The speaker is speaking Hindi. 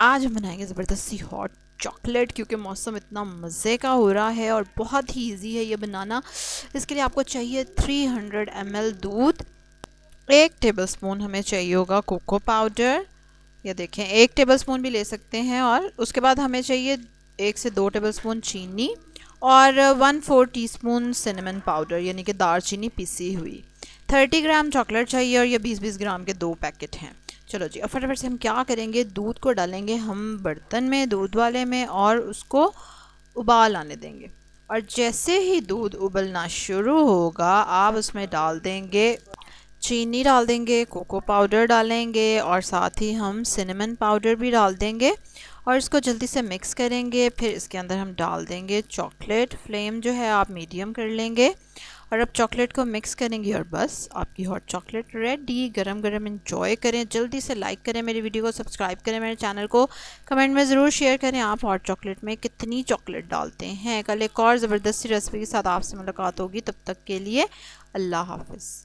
आज हम बनाएंगे ज़बरदस्ती हॉट चॉकलेट, क्योंकि मौसम इतना मज़े का हो रहा है और बहुत ही इजी है ये बनाना। इसके लिए आपको चाहिए 300 ml दूध, 1 टेबलस्पून हमें चाहिए होगा कोको पाउडर, ये देखें 1 टेबलस्पून भी ले सकते हैं। और उसके बाद हमें चाहिए 1 से 2 टेबलस्पून चीनी और 1/4 टीस्पून सिनेमन पाउडर यानी कि दालचीनी पिसी हुई। 30 ग्राम चॉकलेट चाहिए और ये 20-20 ग्राम के 2 पैकेट हैं। चलो जी, अब फटाफट से हम क्या करेंगे, दूध को डालेंगे हम बर्तन में, दूध वाले में, और उसको उबाल आने देंगे। और जैसे ही दूध उबलना शुरू होगा आप उसमें डाल देंगे चीनी, डाल देंगे कोको पाउडर डालेंगे और साथ ही हम सिनेमन पाउडर भी डाल देंगे और इसको जल्दी से मिक्स करेंगे। फिर इसके अंदर हम डाल देंगे चॉकलेट। फ्लेम जो है आप मीडियम कर लेंगे और अब चॉकलेट को मिक्स करेंगे और बस आपकी हॉट चॉकलेट रेडी। गरम गरम एंजॉय करें। जल्दी से लाइक करें मेरी वीडियो को, सब्सक्राइब करें मेरे चैनल को, कमेंट में ज़रूर शेयर करें आप हॉट चॉकलेट में कितनी चॉकलेट डालते हैं। कल एक और ज़बरदस्ती रेसिपी के साथ आपसे मुलाकात होगी, तब तक के लिए अल्लाह हाफ़िज़।